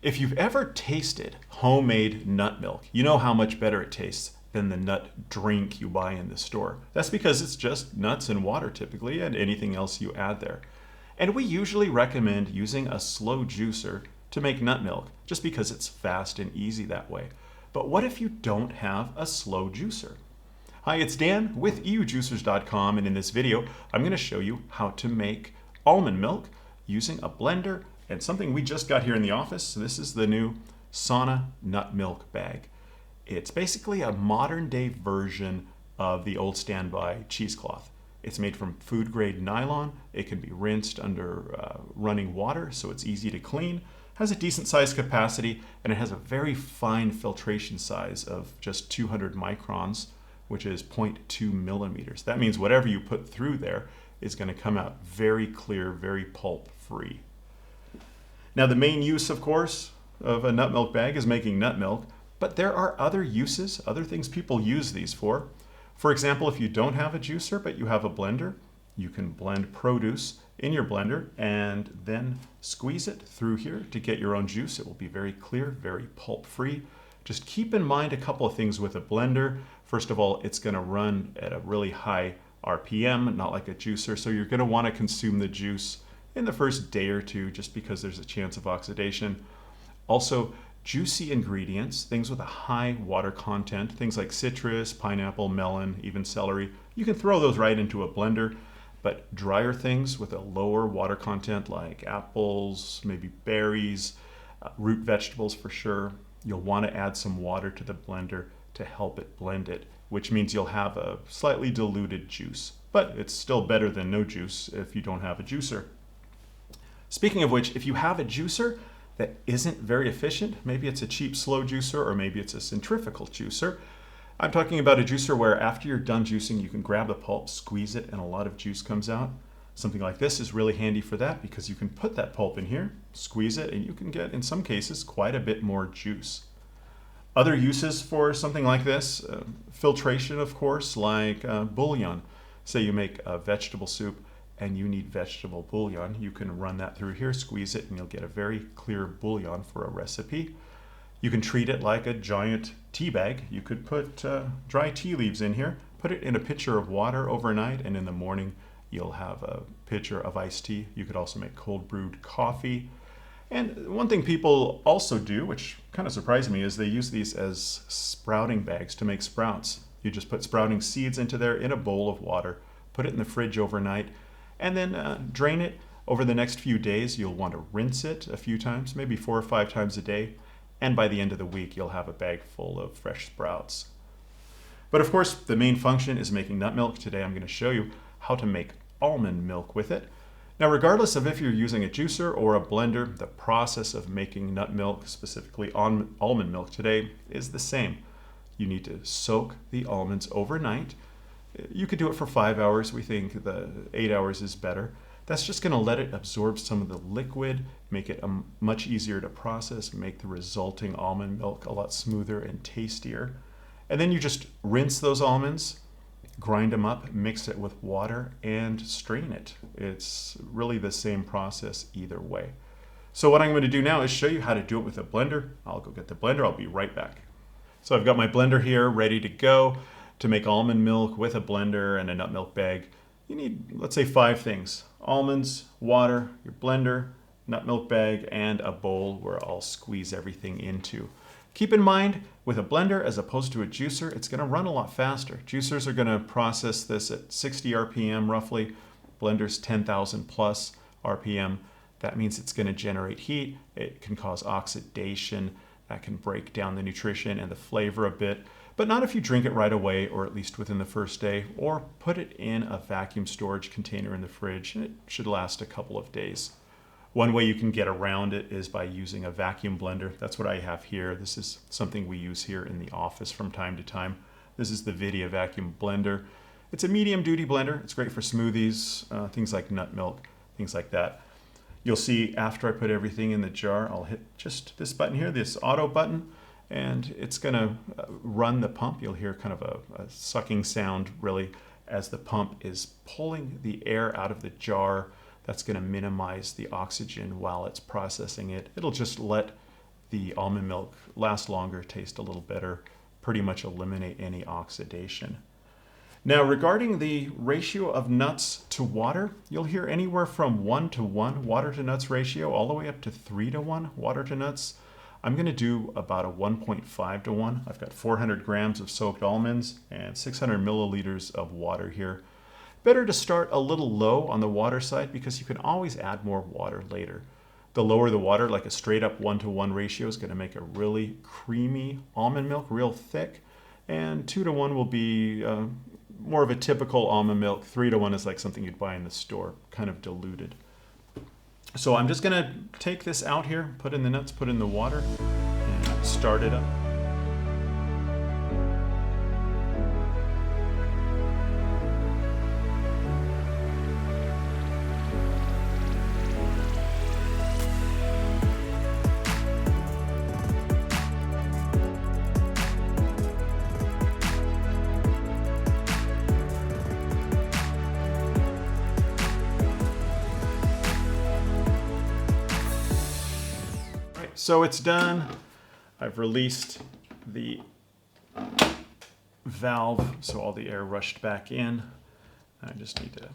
If you've ever tasted homemade nut milk, you know how much better it tastes than the nut drink you buy in the store. That's because it's just nuts and water typically, and anything else you add there. And we usually recommend using a slow juicer to make nut milk, just because it's fast and easy that way. But what if you don't have a slow juicer? Hi, it's Dan with EUJUICERS.COM, and in this video, I'm going to show you how to make almond milk using a blender and something we just got here in the office. So this is the new Sauna nut milk bag. It's basically a modern day version of the old standby cheesecloth. It's made from food grade nylon. It can be rinsed under running water, so it's easy to clean, has a decent size capacity, and it has a very fine filtration size of just 200 microns, which is 0.2 millimeters. That means whatever you put through there is going to come out very clear, very pulp free. Now, the main use, of course, of a nut milk bag is making nut milk, but there are other uses, other things people use these for. For example, if you don't have a juicer but you have a blender, you can blend produce in your blender and then squeeze it through here to get your own juice. It will be very clear, very pulp free. Just keep in mind a couple of things with a blender. First of all, it's going to run at a really high RPM, not like a juicer, so you're going to want to consume the juice in the first day or two just because there's a chance of oxidation. Also, juicy ingredients, things with a high water content, things like citrus, pineapple, melon, even celery, you can throw those right into a blender. But drier things with a lower water content like apples, maybe berries, root vegetables for sure, you'll want to add some water to the blender to help it blend it, which means you'll have a slightly diluted juice. But it's still better than no juice if you don't have a juicer. Speaking of which, if you have a juicer that isn't very efficient, maybe it's a cheap slow juicer or maybe it's a centrifugal juicer. I'm talking about a juicer where after you're done juicing, you can grab the pulp, squeeze it, and a lot of juice comes out. Something like this is really handy for that because you can put that pulp in here, squeeze it, and you can get, in some cases, quite a bit more juice. Other uses for something like this, filtration, of course, like bouillon. Say you make a vegetable soup and you need vegetable bouillon, you can run that through here, squeeze it, and you'll get a very clear bouillon for a recipe. You can treat it like a giant tea bag. You could put dry tea leaves in here, put it in a pitcher of water overnight, and in the morning you'll have a pitcher of iced tea. You could also make cold brewed coffee. And one thing people also do, which kind of surprised me, is they use these as sprouting bags to make sprouts. You just put sprouting seeds into there in a bowl of water, put it in the fridge overnight, and then drain it. Over the next few days, you'll want to rinse it a few times, maybe 4 or 5 times a day. And by the end of the week, you'll have a bag full of fresh sprouts. But of course, the main function is making nut milk. Today, I'm going to show you how to make almond milk with it. Now, regardless of if you're using a juicer or a blender, the process of making nut milk, specifically almond milk today, is the same. You need to soak the almonds overnight. You could do it for 5 hours. We think the 8 hours is better. That's just going to let it absorb some of the liquid, make it much easier to process, make the resulting almond milk a lot smoother and tastier. And then you just rinse those almonds, grind them up, mix it with water, and strain it. It's really the same process either way. So what I'm going to do now is show you how to do it with a blender. I'll go get the blender. I'll be right back. So I've got my blender here ready to go. To make almond milk with a blender and a nut milk bag, you need, let's say, 5 things. Almonds, water, your blender, nut milk bag, and a bowl where I'll squeeze everything into. Keep in mind, with a blender as opposed to a juicer, it's going to run a lot faster. Juicers are going to process this at 60 RPM roughly. Blenders 10,000 plus RPM. That means it's going to generate heat. It can cause oxidation. That can break down the nutrition and the flavor a bit. But not if you drink it right away, or at least within the first day, or put it in a vacuum storage container in the fridge, and it should last a couple of days. One way you can get around it is by using a vacuum blender. That's what I have here. This is something we use here in the office from time to time. This is the Vidya vacuum blender. It's a medium duty blender. It's great for smoothies, things like nut milk, things like that. You'll see after I put everything in the jar, I'll hit just this button here, this auto button, and it's going to run the pump. You'll hear kind of a sucking sound really as the pump is pulling the air out of the jar. That's going to minimize the oxygen while it's processing it. It'll just let the almond milk last longer, taste a little better, pretty much eliminate any oxidation. Now, regarding the ratio of nuts to water, you'll hear anywhere from 1:1 water to nuts ratio all the way up to 3:1 water to nuts. I'm going to do about a 1.5:1. I've got 400 grams of soaked almonds and 600 milliliters of water here. Better to start a little low on the water side because you can always add more water later. The lower the water, like a straight up 1:1 ratio, is going to make a really creamy almond milk, real thick. And 2:1 will be more of a typical almond milk. 3:1 is like something you'd buy in the store, kind of diluted. So I'm just going to take this out here, put in the nuts, put in the water, and start it up. So it's done. I've released the valve so all the air rushed back in. I just need to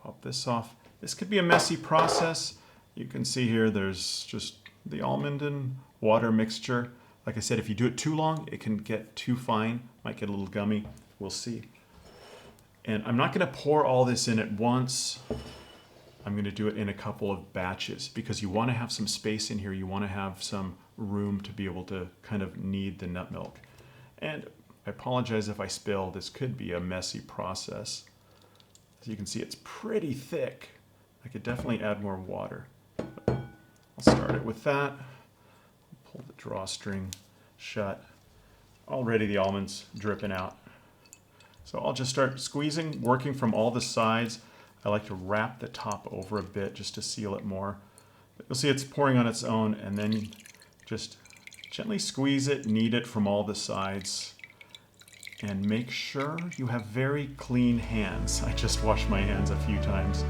pop this off. This could be a messy process. You can see here there's just the almond and water mixture. Like I said, if you do it too long, it can get too fine, might get a little gummy. We'll see. And I'm not going to pour all this in at once. I'm going to do it in a couple of batches because you want to have some space in here. You want to have some room to be able to kind of knead the nut milk. And I apologize if I spill. This could be a messy process. As you can see, it's pretty thick. I could definitely add more water. I'll start it with that. Pull the drawstring shut. Already the almonds dripping out. So I'll just start squeezing, working from all the sides. I like to wrap the top over a bit just to seal it more. But you'll see it's pouring on its own, and then you just gently squeeze it, knead it from all the sides, and make sure you have very clean hands. I just washed my hands a few times.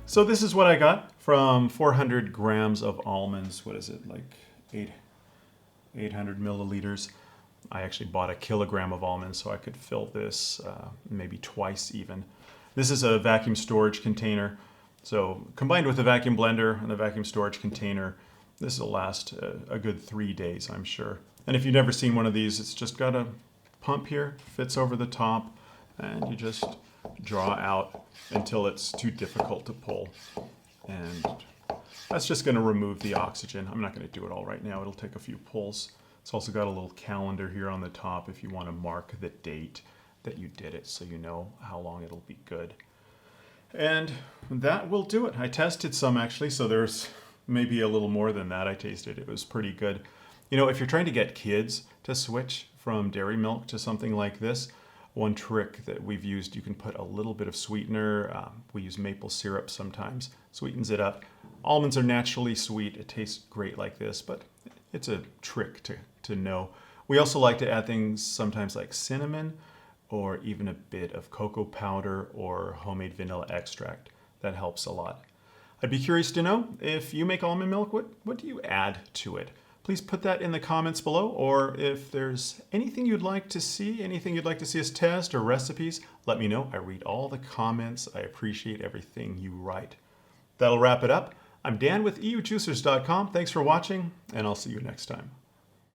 So this is what I got from 400 grams of almonds. What is it, like 800 milliliters? I actually bought a kilogram of almonds so I could fill this maybe twice even. This is a vacuum storage container. So combined with the vacuum blender and the vacuum storage container, this will last a good 3 days, I'm sure. And if you've never seen one of these, it's just got a pump here, fits over the top, and you just draw out until it's too difficult to pull. And that's just going to remove the oxygen. I'm not going to do it all right now. It'll take a few pulls. It's also got a little calendar here on the top if you want to mark the date that you did it so you know how long it'll be good. And that will do it. I tested some actually, so there's maybe a little more than that I tasted. It was pretty good. You know, if you're trying to get kids to switch from dairy milk to something like this, one trick that we've used, you can put a little bit of sweetener. We use maple syrup sometimes, sweetens it up. Almonds are naturally sweet. It tastes great like this, but it's a trick to know. We also like to add things sometimes like cinnamon or even a bit of cocoa powder or homemade vanilla extract. That helps a lot. I'd be curious to know if you make almond milk, what do you add to it? Please put that in the comments below, or if there's anything you'd like to see, anything you'd like to see us test or recipes, let me know. I read all the comments. I appreciate everything you write. That'll wrap it up. I'm Dan with EUJUICERS.COM. Thanks for watching, and I'll see you next time.